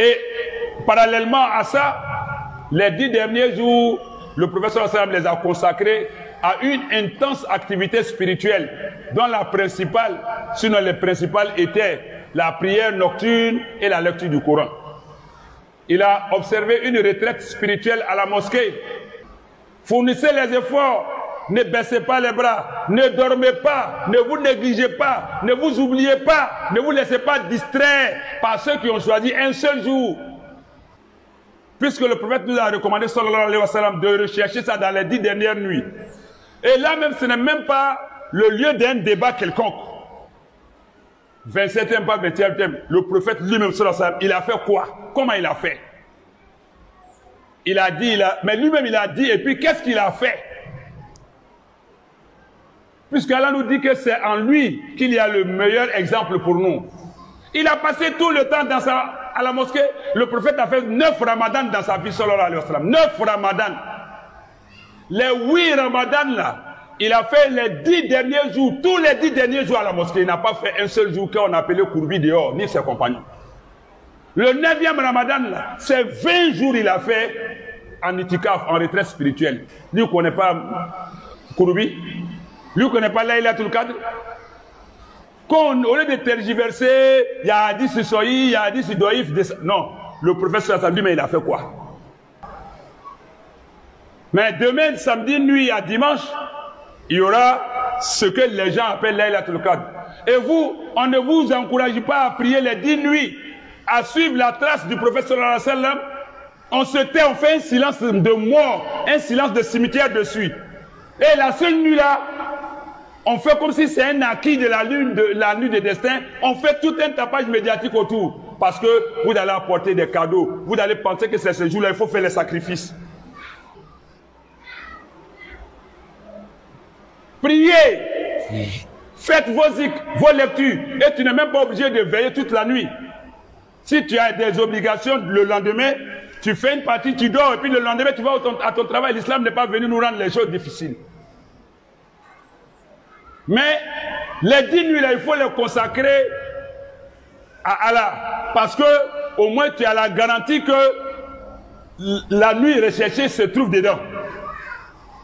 Et parallèlement à ça, les 10 derniers jours, le professeur sallam les a consacrés à une intense activité spirituelle, dont la principale, sinon les principales, étaient la prière nocturne et la lecture du Coran. Il a observé une retraite spirituelle à la mosquée. Fournissez les efforts, ne baissez pas les bras, ne dormez pas, ne vous négligez pas, ne vous oubliez pas, ne vous laissez pas distraire par ceux qui ont choisi un seul jour. Puisque le prophète nous a recommandé, sallallahu alayhi wa sallam, de rechercher ça dans les 10 dernières nuits. Et là même, ce n'est même pas le lieu d'un débat quelconque. 27e, pas 20e thème. Le prophète lui-même, sallallahu alayhi wa sallam, il a fait quoi? Comment il a fait? Il a dit, mais lui-même il a dit, et puis qu'est-ce qu'il a fait? Puisqu'Allah nous dit que c'est en lui qu'il y a le meilleur exemple pour nous. Il a passé tout le temps à la mosquée. Le prophète a fait 9 ramadans dans sa vie, sallallahu alayhi wa sallam. 9 ramadans. Les 8 ramadans là, il a fait les 10 derniers jours, tous les 10 derniers jours à la mosquée. Il n'a pas fait un seul jour qu'on appelait courbi dehors, ni ses compagnons. Le 9e ramadan là, c'est 20 jours il a fait en itikaf, en retraite spirituelle. Lui ne connaît pas courbi. Lui ne connaît pas Laylatul Qadr. Au lieu de tergiverser, il y a hadith soyi, il y a hadith doïf. Non, le professeur samedi, mais il a fait quoi? Mais demain, samedi nuit à dimanche, il y aura ce que les gens appellent Laylatul Qadr. Et vous, on ne vous encourage pas à prier les 10 nuits, à suivre la trace du professeur sallallahu alayhi wa sallam. On se tait, on fait un silence de mort, un silence de cimetière dessus. Et la seule nuit là, on fait comme si c'est un acquis de la nuit des destins. On fait tout un tapage médiatique autour. Parce que vous allez apporter des cadeaux. Vous allez penser que c'est ce jour-là, il faut faire les sacrifices. Priez. Faites vos zikrs, vos lectures. Et tu n'es même pas obligé de veiller toute la nuit. Si tu as des obligations le lendemain, tu fais une partie, tu dors. Et puis le lendemain, tu vas à ton travail. L'islam n'est pas venu nous rendre les choses difficiles. Mais les 10 nuits là, il faut les consacrer à Allah. Parce que au moins tu as la garantie que la nuit recherchée se trouve dedans.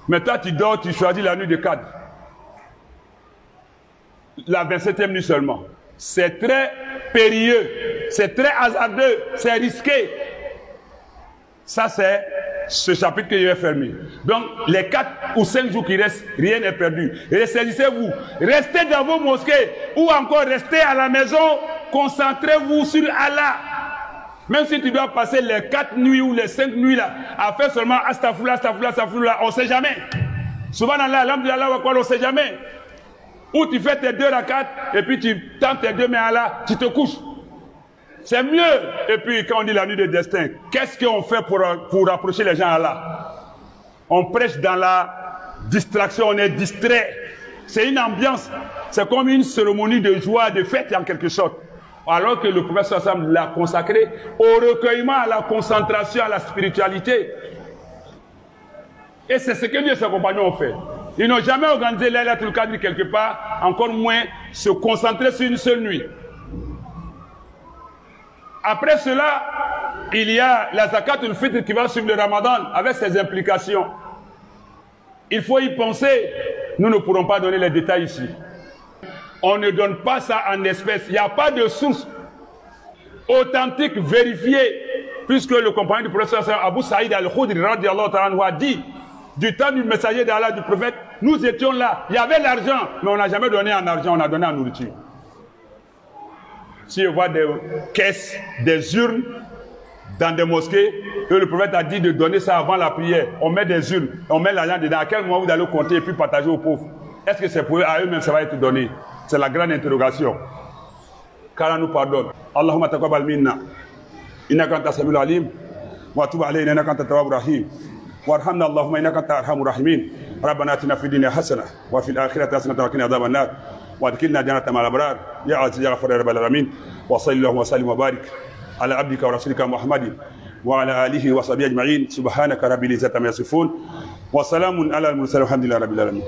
Mais toi tu dors, tu choisis la nuit de Qadr. La 27e nuit seulement. C'est très périlleux, c'est très hasardeux, c'est risqué. Ça c'est ce chapitre que je vais fermer. Donc, les 4 ou 5 jours qui restent, rien n'est perdu. Ressaisissez-vous. Restez dans vos mosquées ou encore restez à la maison. Concentrez-vous sur Allah. Même si tu dois passer les 4 nuits ou les 5 nuits là, à faire seulement astaghfirullah, astaghfirullah, astaghfirullah, on ne sait jamais. Subhanallah, alhamdulillah, on ne sait jamais. Ou tu fais tes 2 rakats et puis tu tends tes 2 mains à Allah, tu te couches. C'est mieux. Et puis quand on dit la nuit de destin, qu'est-ce qu'on fait pour rapprocher les gens à Allah? On prêche dans la distraction, on est distrait. C'est une ambiance, c'est comme une cérémonie de joie, de fête en quelque sorte. Alors que le professeur Sam l'a consacré au recueillement, à la concentration, à la spiritualité. Et c'est ce que lui et ses compagnons ont fait. Ils n'ont jamais organisé Laylatul Qadr quelque part, encore moins se concentrer sur une seule nuit. Après cela, il y a la Zakatul Fitr qui va suivre le Ramadan avec ses implications. Il faut y penser. Nous ne pourrons pas donner les détails ici. On ne donne pas ça en espèces. Il n'y a pas de source authentique, vérifiée, puisque le compagnon du professeur Abu Saïd al-Khudri a dit, du temps du messager d'Allah, du prophète, nous étions là. Il y avait l'argent, mais on n'a jamais donné en argent, on a donné en nourriture. Si on voit des caisses, des urnes dans des mosquées, et le prophète a dit de donner ça avant la prière. On met des urnes, on met l'argent dedans. À quel moment vous allez compter et puis partager aux pauvres? Est-ce que c'est pour eux, à eux-mêmes, ça va être donné? C'est la grande interrogation. Qu'Allah nous pardonne. Allahumma taqabbal minna. Innaka anta samiul alim. Wa tub alayna innaka anta tawwabur rahim. Warhamna Allahumma innaka anta arhamur rahimin. Rabbana atina fid dunya hasana wa fil akhirati hasanatan wa qina adhaban nar. وادخلنا جنة مع الأبرار يا عزيز يا غفور يا رب العالمين وصلى الله وسلم وبارك على عبدك ورسولك محمد وعلى آله وصحبه أجمعين سبحانك رب العزة عما يصفون وسلام على المرسلين والحمد لله رب العالمين.